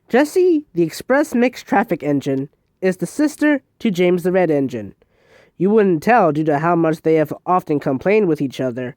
Jessie, the Express Mixed Traffic Engine, is the sister to James the Red Engine. You wouldn't tell due to how much they have often complained with each other.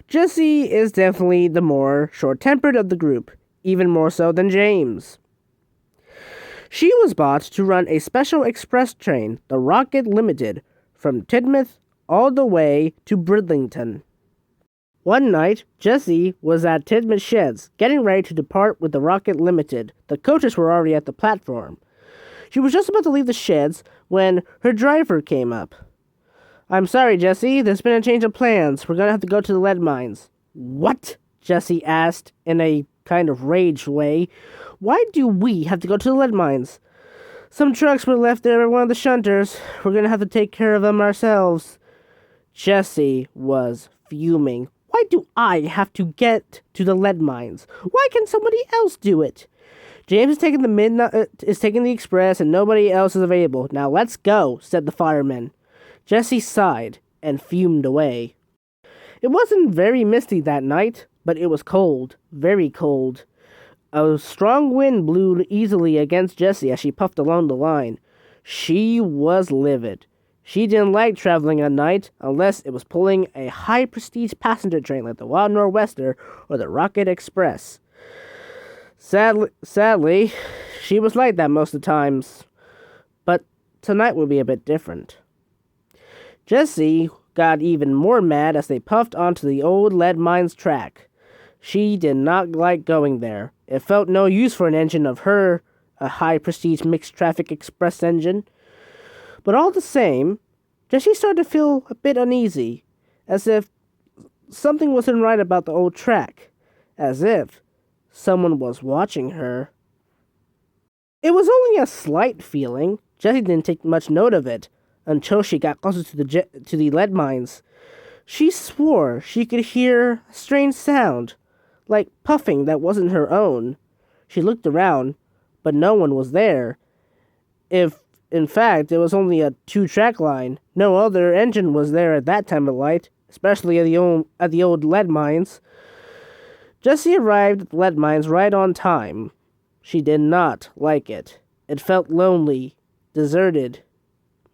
Jessie is definitely the more short-tempered of the group, even more so than James. She was bought to run a special express train, the Rocket Limited, from Tidmouth all the way to Bridlington. One night, Jessie was at Tidmouth Sheds, getting ready to depart with the Rocket Limited. The coaches were already at the platform. She was just about to leave the sheds when her driver came up. "I'm sorry, Jessie, there's been a change of plans. We're going to have to go to the lead mines." "What?" Jessie asked in a kind of rage way. "Why do we have to go to the lead mines?" "Some trucks were left there at one of the shunters. We're going to have to take care of them ourselves." Jessie was fuming. "Why do I have to get to the lead mines? Why can't somebody else do it? James is taking the express and nobody else is available. Now let's go," said the fireman. Jessie sighed and fumed away. It wasn't very misty that night, but it was cold, very cold. A strong wind blew easily against Jessie as she puffed along the line. She was livid. She didn't like traveling at night unless it was pulling a high-prestige passenger train like the Wild Nor'Wester or the Rocket Express. Sadly, she was like that most of the times. But tonight would be a bit different. Jessie got even more mad as they puffed onto the old lead mines track. She did not like going there. It felt no use for an engine of her, a high-prestige mixed-traffic express engine. But all the same, Jessie started to feel a bit uneasy, as if something wasn't right about the old track, as if someone was watching her. It was only a slight feeling. Jessie didn't take much note of it until she got closer to the lead mines. She swore she could hear a strange sound, like puffing that wasn't her own. She looked around, but no one was there. If, in fact, it was only a two-track line, no other engine was there at that time of night, especially at the old lead mines. Jessie arrived at the lead mines right on time. She did not like it. It felt lonely, deserted,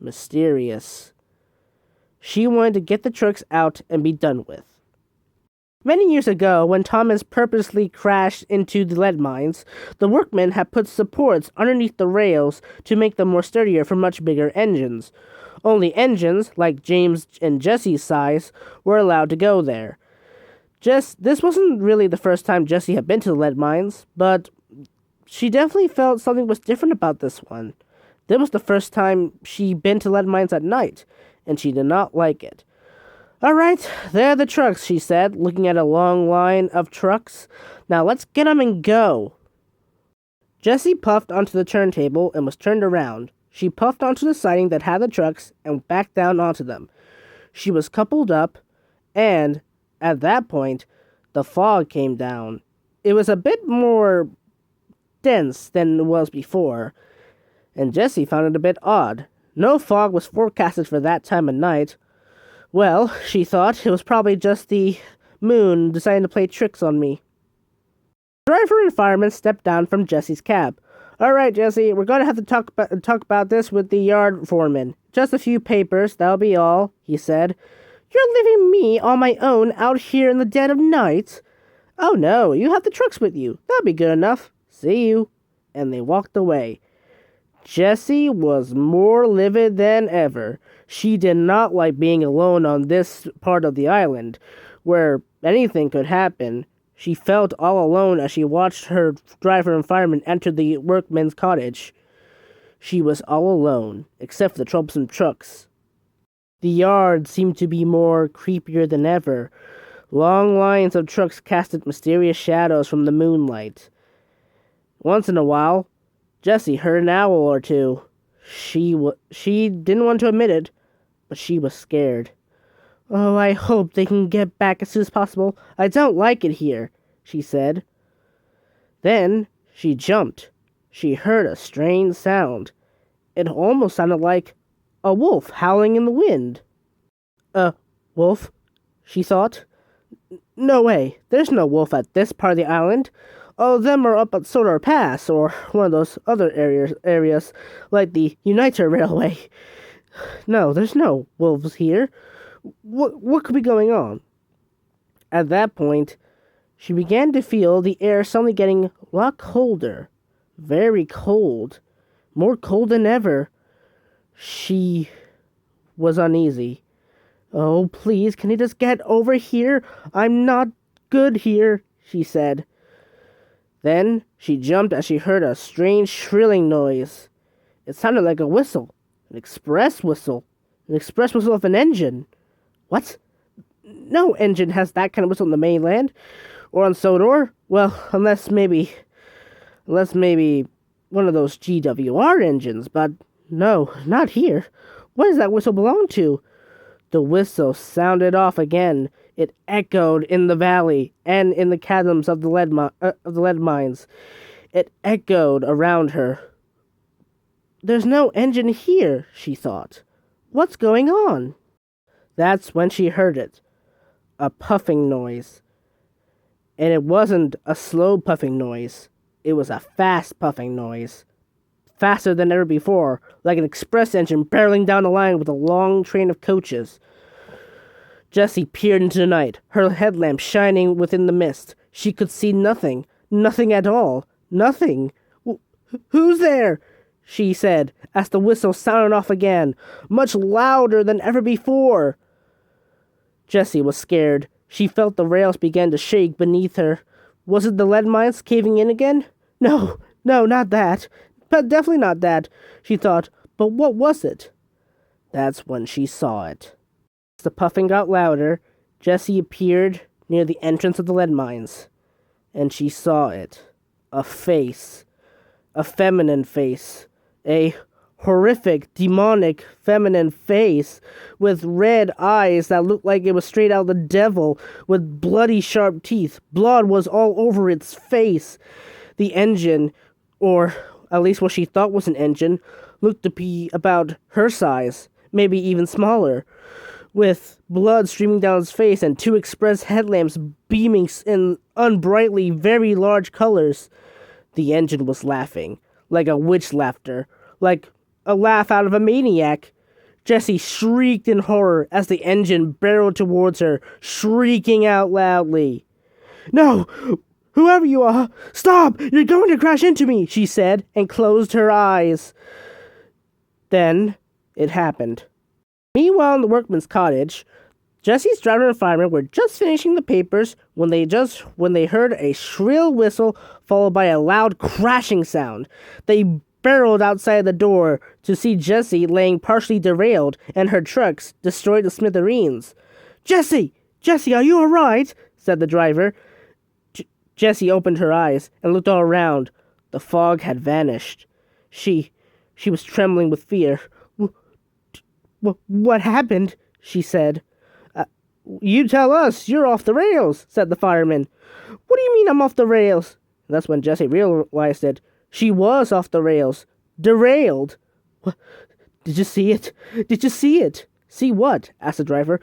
mysterious. She wanted to get the trucks out and be done with. Many years ago, when Thomas purposely crashed into the lead mines, the workmen had put supports underneath the rails to make them more sturdier for much bigger engines. Only engines, like James and Jessie's size, were allowed to go there. This wasn't really the first time Jessie had been to the lead mines, but she definitely felt something was different about this one. This was the first time she'd been to lead mines at night, and she did not like it. "All right, there are the trucks," she said, looking at a long line of trucks. "Now let's get 'em and go." Jessie puffed onto the turntable and was turned around. She puffed onto the siding that had the trucks and backed down onto them. She was coupled up, and at that point, the fog came down. It was a bit more dense than it was before, and Jessie found it a bit odd. No fog was forecasted for that time of night. Well, she thought, it was probably just the moon deciding to play tricks on me. The driver and fireman stepped down from Jessie's cab. "All right, Jessie, we're going to have to talk about this with the yard foreman. Just a few papers, that'll be all," he said. "You're leaving me on my own out here in the dead of night?" "Oh no, you have the trucks with you. That'll be good enough. See you." And they walked away. Jessie was more livid than ever. She did not like being alone on this part of the island, where anything could happen. She felt all alone as she watched her driver and fireman enter the workman's cottage. She was all alone, except for the troublesome trucks. The yard seemed to be more creepier than ever. Long lines of trucks casted mysterious shadows from the moonlight. Once in a while, Jessie heard an owl or two. She didn't want to admit it, but she was scared. "Oh, I hope they can get back as soon as possible. I don't like it here," she said. Then she jumped. She heard a strange sound. It almost sounded like a wolf howling in the wind. "A wolf?" she thought. "No way. There's no wolf at this part of the island. All of them are up at Solar Pass, or one of those other areas like the Uniter Railway. No, there's no wolves here. What could be going on? At that point, she began to feel the air suddenly getting a lot colder. Very cold. More cold than ever. She was uneasy. Oh, please, can you just get over here? I'm not good here, she said. Then she jumped as she heard a strange shrilling noise. It sounded like a whistle. An express whistle. An express whistle of an engine. What? No engine has that kind of whistle on the mainland. Or on Sodor. Well, unless maybe one of those GWR engines, but no, not here. What does that whistle belong to? The whistle sounded off again. It echoed in the valley and in the chasms of the lead mines. It echoed around her. There's no engine here, she thought. What's going on? That's when she heard it. A puffing noise. And it wasn't a slow puffing noise. It was a fast puffing noise. Faster than ever before, like an express engine barreling down the line with a long train of coaches. Jessie peered into the night, her headlamp shining within the mist. She could see nothing. Nothing at all. Nothing. Who's there? She said, as the whistle sounded off again, much louder than ever before. Jessie was scared. She felt the rails begin to shake beneath her. Was it the lead mines caving in again? No, not that. But definitely not that, she thought. But what was it? That's when she saw it. As the puffing got louder, Jessie appeared near the entrance of the lead mines. And she saw it. A face. A feminine face. A horrific, demonic, feminine face with red eyes that looked like it was straight out of the devil, with bloody sharp teeth. Blood was all over its face. The engine, or at least what she thought was an engine, looked to be about her size, maybe even smaller, with blood streaming down its face and two express headlamps beaming in unbrightly very large colors. The engine was laughing, like a witch laughter, like a laugh out of a maniac. Jessie shrieked in horror as the engine barreled towards her, shrieking out loudly. "No! Whoever you are, stop! You're going to crash into me!" she said, and closed her eyes. Then it happened. Meanwhile, in the workman's cottage, Jessie's driver and fireman were just finishing the papers when they heard a shrill whistle followed by a loud crashing sound. They barreled outside the door to see Jessie laying partially derailed and her trucks destroyed to smithereens. Jessie, are you all right?" said the driver. Jessie opened her eyes and looked all around. The fog had vanished. She was trembling with fear. What happened?" she said. You tell us. You're off the rails," said the fireman. "What do you mean I'm off the rails?" And that's when Jessie realized it. She was off the rails. Derailed. What? Did you see it? Did you see it? "See what?" asked the driver.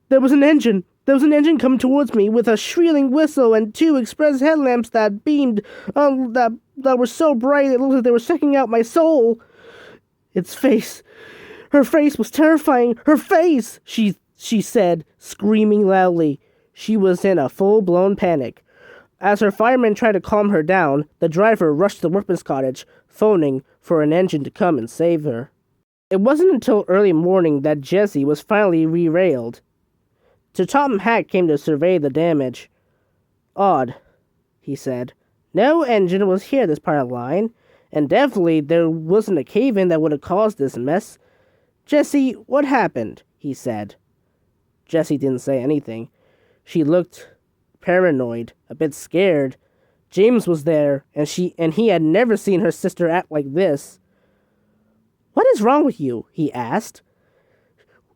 There was an engine. There was an engine coming towards me with a shrilling whistle and two express headlamps that beamed, that were so bright it looked like they were sucking out my soul. Its face. Her face was terrifying. Her face, she said, screaming loudly. She was in a full-blown panic. As her fireman tried to calm her down, the driver rushed to the workman's cottage, phoning for an engine to come and save her. It wasn't until early morning that Jessie was finally re-railed. Tom Hack came to survey the damage. "Odd," he said. "No engine was here this part of the line, and definitely there wasn't a cave-in that would have caused this mess. Jessie, what happened?" he said. Jessie didn't say anything. She looked paranoid, a bit scared. James was there, and he had never seen her sister act like this. "What is wrong with you?" he asked.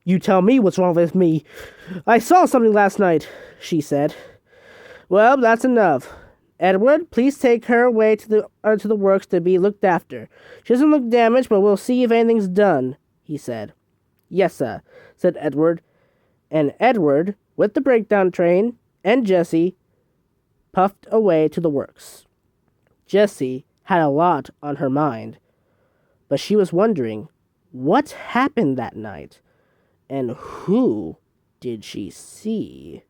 "You tell me what's wrong with me. I saw something last night," she said. "Well, that's enough. Edward, please take her away to the works to be looked after. She doesn't look damaged, but we'll see if anything's done," he said. "Yes, sir," said Edward. And Edward, with the breakdown train, and Jessie, puffed away to the works. Jessie had a lot on her mind, but she was wondering what happened that night and who did she see?